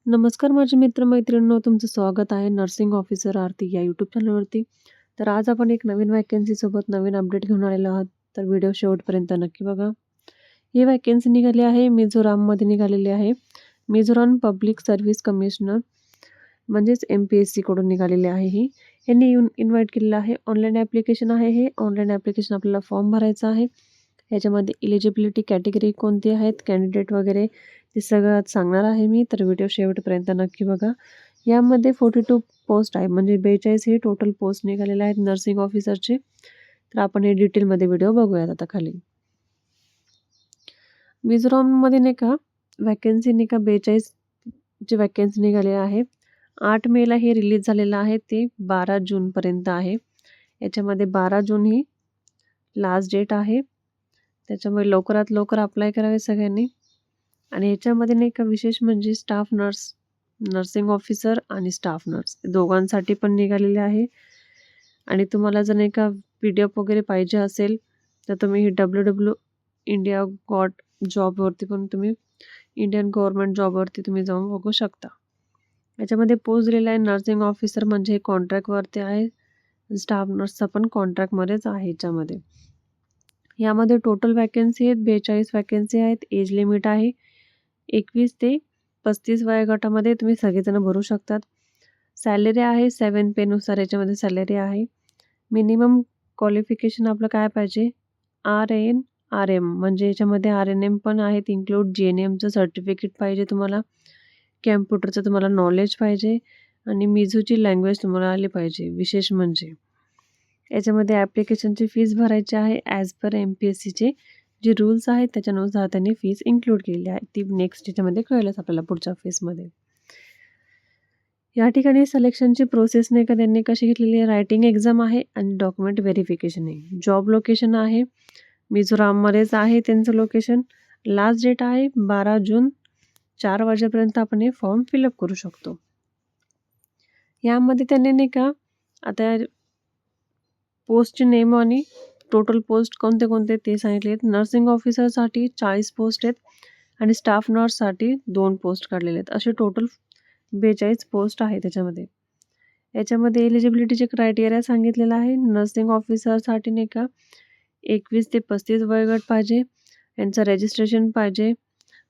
नमस्कार माझे मित्र-मैत्रिणींनो, तुमचं स्वागत आहे नर्सिंग ऑफिसर आरती या यूट्यूब चॅनलवरती. तर आज आपण एक नवीन व्हॅकन्सीसोबत नवीन अपडेट घेऊन आलेलो आहोत. तर व्हिडिओ शेवटपर्यंत नक्की बघा. ही व्हॅकन्सी निघाली आहे मिझोराममध्ये निघालेली आहे. मिझोराम पब्लिक सर्व्हिस कमिशनर म्हणजेच MPSCकडून निघालेली आहे ही. यांनी इन्व्हाईट केलेलं आहे. ऑनलाईन ॲप्लिकेशन आहे हे. ऑनलाईन ॲप्लिकेशन आपल्याला फॉर्म भरायचा आहे. याच्यामध्ये एलिजिबिलिटी कॅटेगरी कोणती आहेत, कॅन्डिडेट वगैरे ते सगळं आज सांगणार आहे मी. तर व्हिडिओ शेवटपर्यंत नक्की बघा. यामध्ये 42 पोस्ट आहे, म्हणजे 42 हे टोटल पोस्ट निघालेले आहेत नर्सिंग ऑफिसरचे. तर आपण हे डिटेलमध्ये व्हिडिओ बघूयात आता खाली. मिझोराममध्ये नाही का व्हॅकन्सी नाही का 42 ची व्हॅकन्सी निघालेली आहे. 8 मेला हे रिलीज झालेलं आहे, ते 12 जूनपर्यंत आहे. याच्यामध्ये 12 जून ही लास्ट डेट आहे. त्याच्यामुळे लवकरात लवकर अप्लाय करावे सगळ्यांनी. आणि याच्यामध्ये नाही का विशेष म्हणजे स्टाफ नर्स, नर्सिंग ऑफिसर आणि स्टाफ नर्स दोघांसाठी पण निघालेले आहे. आणि तुम्हाला जर नाही का PDF वगैरे पाहिजे असेल तर तुम्ही www.India Got जॉबवरती पण तुम्ही इंडियन गव्हर्नमेंट जॉबवरती तुम्ही जाऊन बघू शकता. याच्यामध्ये पोस्ट दिलेला आहे नर्सिंग ऑफिसर म्हणजे कॉन्ट्रॅक्टवरती आहे. स्टाफ नर्सचा पण कॉन्ट्रॅक्टमध्येच आहे याच्यामध्ये. यामध्ये टोटल व्हॅकन्सी आहेत 42 व्हॅकन्सी आहेत. एज लिमिट आहे 21 ते 35 वयोगटामध्ये तुम्ही सगळेजण भरू शकतात. सॅलरी आहे 7 पेनुसार याच्यामध्ये सॅलरी आहे. मिनिमम क्वालिफिकेशन आपलं काय पाहिजे, RN RM म्हणजे याच्यामध्ये RNM पण आहेत इन्क्लूड. GNMचं सर्टिफिकेट पाहिजे तुम्हाला. कॅम्प्युटरचं तुम्हाला नॉलेज पाहिजे आणि मिझोची लँग्वेज तुम्हाला आली पाहिजे. विशेष म्हणजे याच्यामध्ये ॲप्लिकेशनची फीस भरायची आहे ॲज पर MPSCचे जे रूल्स आहेत त्याच्यानुसार त्यांनी फीस इन्क्लूड केलेली आहे. ती नेक्स्ट याच्यामध्ये कळेलच आपल्याला पुढच्या फेजमध्ये. या ठिकाणी सिलेक्शनची प्रोसेस नाही का त्यांनी कशी घेतलेली आहे, रायटिंग एक्झाम आहे आणि डॉक्युमेंट व्हेरिफिकेशन आहे. जॉब लोकेशन आहे मिझोराममध्येच आहे त्यांचं लोकेशन. लास्ट डेट आहे 12 जून 4 वाजेपर्यंत आपण हे फॉर्म फिलअप करू शकतो. यामध्ये त्यांनी नाही का आता पोस्टचे नेम आणि टोटल पोस्ट कोणते कोणते ते सांगितले आहेत. नर्सिंग ऑफिसरसाठी 40 पोस्ट आहेत आणि स्टाफ नर्ससाठी 2 पोस्ट काढलेले आहेत. असे टोटल 42 पोस्ट आहे त्याच्यामध्ये. याच्यामध्ये एलिजिबिलिटीचे क्रायटेरिया सांगितलेला आहे. नर्सिंग ऑफिसरसाठी नाही का 21 ते 35 वयोगट पाहिजे. यांचं रजिस्ट्रेशन पाहिजे.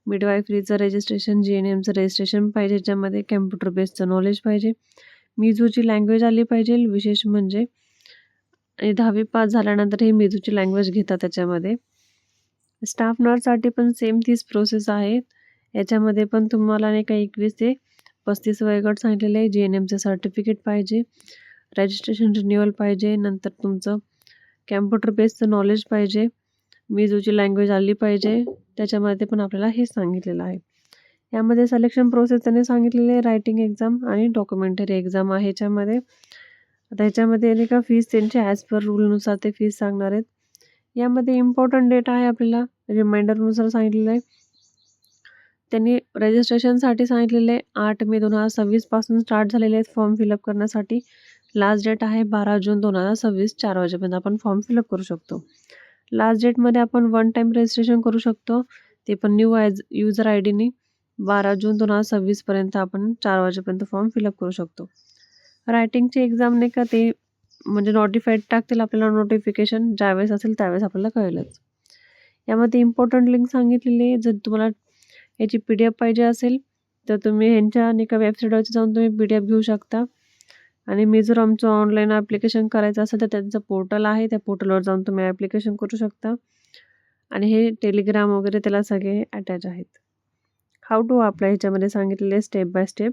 मिडवायफरीचं रजिस्ट्रेशन, GNMचं रजिस्ट्रेशन पाहिजे. याच्यामध्ये कॅम्प्युटर बेसचं नॉलेज पाहिजे. मिझोची लँग्वेज आली पाहिजे विशेष म्हणजे. आणि 10वी पास झाल्यानंतर ही मिझोची लँग्वेज घेतात त्याच्यामध्ये. स्टाफ नर्ससाठी पण सेम तीच प्रोसेस आहे. याच्यामध्ये पण तुम्हाला नाही का 21 ते 35 वयोगट सांगितलेलं आहे. GNMचं सर्टिफिकेट पाहिजे. रजिस्ट्रेशन रिन्युअल पाहिजे. नंतर तुमचं कॅम्प्युटर बेसचं नॉलेज पाहिजे. मिझोची लँग्वेज आली पाहिजे. त्याच्यामध्ये पण आपल्याला हे सांगितलेलं आहे. यामध्ये सिलेक्शन प्रोसेस त्यांनी सांगितलेली आहे. रायटिंग एक्झाम आणि डॉक्युमेंटरी एक्झाम आहे याच्यामध्ये. आता ह्याच्यामध्ये नाही का फीस त्यांची ॲज पर रूलनुसार ते फीस सांगणार आहेत. यामध्ये इम्पॉर्टंट डेट आहे आपल्याला रिमाइंडरनुसार सांगितलेलं आहे. त्यांनी रजिस्ट्रेशनसाठी सांगितलेले 8 मे 2026 पासून स्टार्ट झालेले आहेत फॉर्म फिलअप करण्यासाठी. लास्ट डेट आहे 12 जून 2026 4 वाजेपर्यंत आपण फॉर्म फिलअप करू शकतो. लास्ट डेटमध्ये आपण वन टाईम रजिस्ट्रेशन करू शकतो, ते पण न्यू युजर IDनी. 12 जून 2026 पर्यंत आपण 4 वाजेपर्यंत फॉर्म फिलअप करू शकतो. रायटिंगची एक्झाम नाही का ते म्हणजे नोटिफाईड टाकतील आपल्याला नोटिफिकेशन ज्यावेळेस असेल त्यावेळेस आपल्याला कळेलच. यामध्ये इम्पॉर्टंट लिंक सांगितलेली आहे. जर तुम्हाला याची PDF पाहिजे असेल तर तुम्ही ह्यांच्या नाही का वेबसाईटवरती जाऊन तुम्ही PDF घेऊ शकता. आणि मिझोरामचं ऑनलाईन ॲप्लिकेशन करायचं असेल तर त्यांचं पोर्टल आहे, त्या पोर्टलवर जाऊन तुम्ही ॲप्लिकेशन करू शकता. आणि हे टेलिग्राम वगैरे त्याला सगळे अटॅच आहेत. हाऊ टू अप्लाय ह्याच्यामध्ये सांगितलेले स्टेप बाय स्टेप.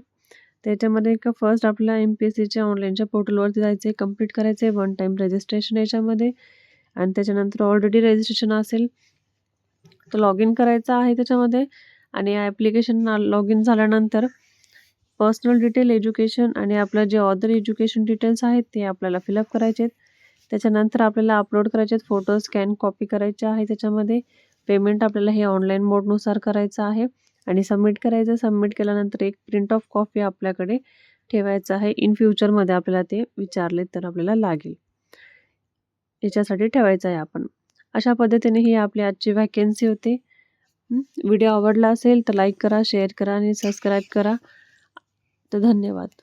त्याच्यामध्ये का फर्स्ट आपल्याला MPSCच्या ऑनलाईनच्या पोर्टलवरती जायचं आहे, कंप्लीट करायचं आहे वन टाईम रजिस्ट्रेशन याच्यामध्ये. आणि त्याच्यानंतर ऑलरेडी रजिस्ट्रेशन असेल तर लॉग इन करायचं आहे त्याच्यामध्ये. आणि ॲप्लिकेशन लॉग इन झाल्यानंतर पर्सनल डिटेल, एज्युकेशन आणि आपलं जे अदर एज्युकेशन डिटेल्स आहेत ते आपल्याला फिलअप करायचे आहेत. त्याच्यानंतर आपल्याला अपलोड करायचे आहेत फोटो, स्कॅन कॉपी करायचे आहे त्याच्यामध्ये. पेमेंट आपल्याला हे ऑनलाईन मोडनुसार करायचं आहे आणि सबमिट करायचं. सबमिट केल्यानंतर एक प्रिंट ऑफ कॉपी आपल्याकडे ठेवायचं आहे. इन फ्युचरमध्ये आपल्याला ते विचारले तर आपल्याला लागेल, याच्यासाठी ठेवायचं आहे आपण. अशा पद्धतीने ही आपली आजची व्हॅकन्सी होते. व्हिडिओ आवडला असेल तर लाईक करा, शेअर करा आणि सबस्क्राईब करा. तर धन्यवाद.